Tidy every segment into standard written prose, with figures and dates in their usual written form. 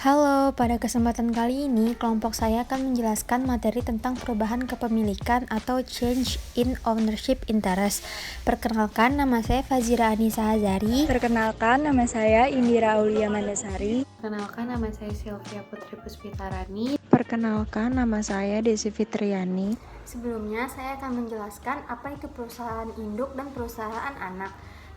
Halo, pada kesempatan kali ini kelompok saya akan menjelaskan materi tentang perubahan kepemilikan atau change in ownership interest. Perkenalkan, nama saya Fazira Anissa Hazari. Perkenalkan, nama saya Indira Aulia Mandasari. Perkenalkan, nama saya Sylvia Putri Puspitarani. Perkenalkan, nama saya Desi Fitriani. Sebelumnya, saya akan menjelaskan apa itu perusahaan induk dan perusahaan anak.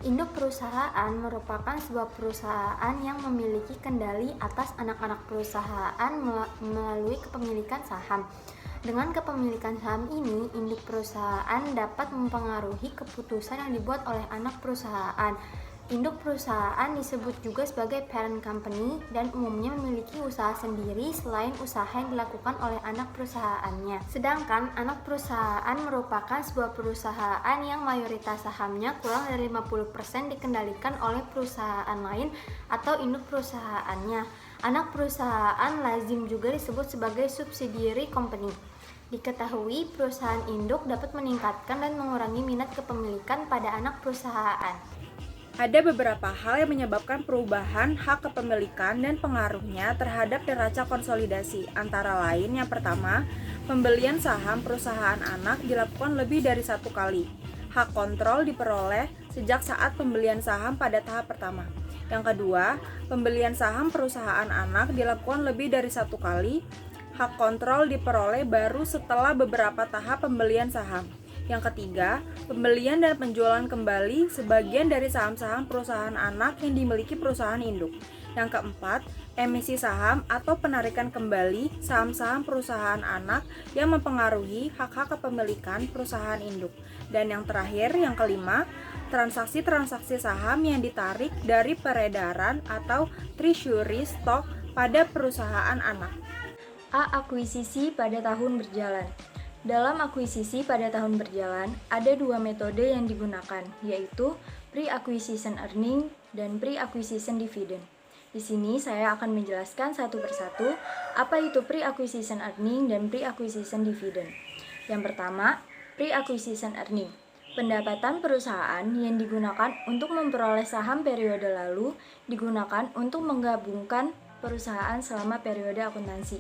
Induk perusahaan merupakan sebuah perusahaan yang memiliki kendali atas anak-anak perusahaan melalui kepemilikan saham. Dengan kepemilikan saham ini, induk perusahaan dapat mempengaruhi keputusan yang dibuat oleh anak perusahaan. Induk perusahaan disebut juga sebagai parent company dan umumnya memiliki usaha sendiri selain usaha yang dilakukan oleh anak perusahaannya. Sedangkan anak perusahaan merupakan sebuah perusahaan yang mayoritas sahamnya kurang dari 50% dikendalikan oleh perusahaan lain atau induk perusahaannya. Anak perusahaan lazim juga disebut sebagai subsidiary company. Diketahui perusahaan induk dapat meningkatkan dan mengurangi minat kepemilikan pada anak perusahaan. Ada beberapa hal yang menyebabkan perubahan hak kepemilikan dan pengaruhnya terhadap neraca konsolidasi. Antara lain, yang pertama, pembelian saham perusahaan anak dilakukan lebih dari satu kali. Hak kontrol diperoleh sejak saat pembelian saham pada tahap pertama. Yang kedua, pembelian saham perusahaan anak dilakukan lebih dari satu kali. Hak kontrol diperoleh baru setelah beberapa tahap pembelian saham. Yang ketiga, pembelian dan penjualan kembali sebagian dari saham-saham perusahaan anak yang dimiliki perusahaan induk. Yang keempat, emisi saham atau penarikan kembali saham-saham perusahaan anak yang mempengaruhi hak-hak kepemilikan perusahaan induk. Dan yang terakhir, yang kelima, transaksi-transaksi saham yang ditarik dari peredaran atau treasury stock pada perusahaan anak. A. Akuisisi pada tahun berjalan. Dalam akuisisi pada tahun berjalan, ada dua metode yang digunakan, yaitu pre-acquisition earning dan pre-acquisition dividend. Di sini saya akan menjelaskan satu persatu apa itu pre-acquisition earning dan pre-acquisition dividend. Yang pertama, pre-acquisition earning. Pendapatan perusahaan yang digunakan untuk memperoleh saham periode lalu digunakan untuk menggabungkan perusahaan selama periode akuntansi.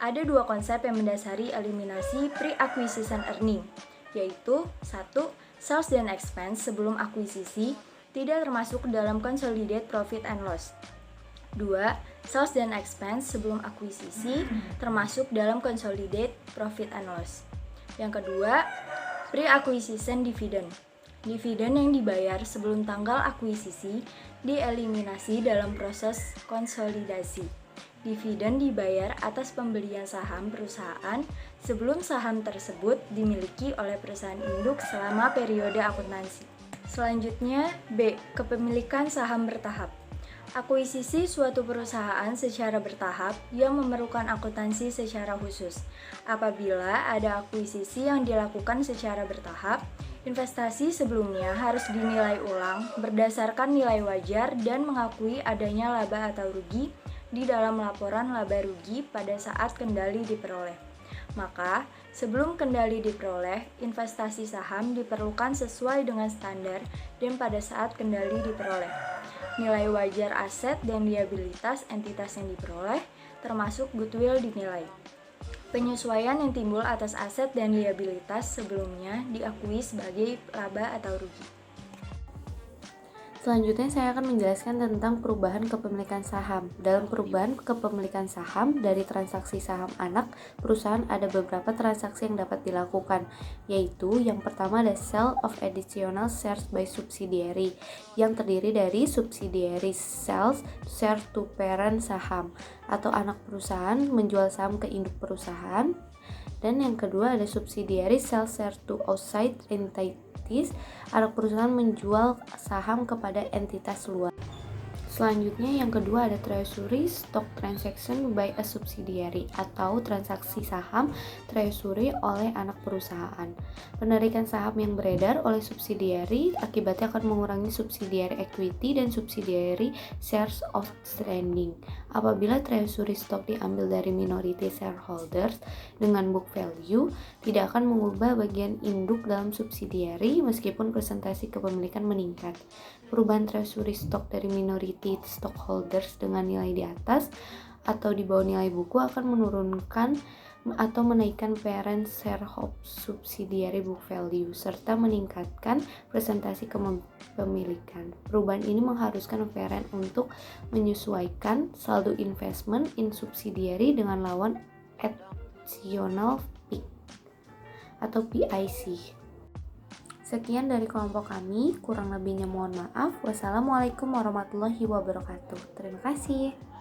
Ada dua konsep yang mendasari eliminasi pre-acquisition earning, yaitu 1. Sales dan expense sebelum akuisisi tidak termasuk dalam consolidated profit and loss. 2. Sales dan expense sebelum akuisisi termasuk dalam consolidated profit and loss. Yang kedua, pre-acquisition dividend. Dividen yang dibayar sebelum tanggal akuisisi dieliminasi dalam proses konsolidasi. Dividen dibayar atas pembelian saham perusahaan sebelum saham tersebut dimiliki oleh perusahaan induk selama periode akuntansi. Selanjutnya, B. Kepemilikan saham bertahap. Akuisisi suatu perusahaan secara bertahap yang memerlukan akuntansi secara khusus. Apabila ada akuisisi yang dilakukan secara bertahap, investasi sebelumnya harus dinilai ulang berdasarkan nilai wajar dan mengakui adanya laba atau rugi di dalam laporan laba rugi pada saat kendali diperoleh. Maka, sebelum kendali diperoleh, investasi saham diperlukan sesuai dengan standar dan pada saat kendali diperoleh. Nilai wajar aset dan liabilitas entitas yang diperoleh, termasuk goodwill dinilai. Penyesuaian yang timbul atas aset dan liabilitas sebelumnya diakui sebagai laba atau rugi. Selanjutnya saya akan menjelaskan tentang perubahan kepemilikan saham. Dalam perubahan kepemilikan saham dari transaksi saham anak, perusahaan ada beberapa transaksi yang dapat dilakukan, yaitu yang pertama ada sale of additional shares by subsidiary, yang terdiri dari subsidiary sales share to parent saham, atau anak perusahaan menjual saham ke induk perusahaan. Dan yang kedua ada subsidiary sell share to outside entities, anak perusahaan menjual saham kepada entitas luar. Selanjutnya yang kedua ada treasury stock transaction by a subsidiary atau transaksi saham treasury oleh anak perusahaan. Penarikan saham yang beredar oleh subsidiary akibatnya akan mengurangi subsidiary equity dan subsidiary shares outstanding. Apabila treasury stock diambil dari minority shareholders dengan book value, tidak akan mengubah bagian induk dalam subsidiary meskipun presentasi kepemilikan meningkat. Perubahan treasury stock dari minority stockholders dengan nilai di atas atau di bawah nilai buku akan menurunkan atau menaikkan parent sharehold subsidiary book value serta meningkatkan presentasi kepemilikan. Perubahan ini mengharuskan parent untuk menyesuaikan saldo investment in subsidiary dengan lawan additional PIC atau PIC. Sekian dari kelompok kami, kurang lebihnya mohon maaf. Wassalamualaikum warahmatullahi wabarakatuh. Terima kasih.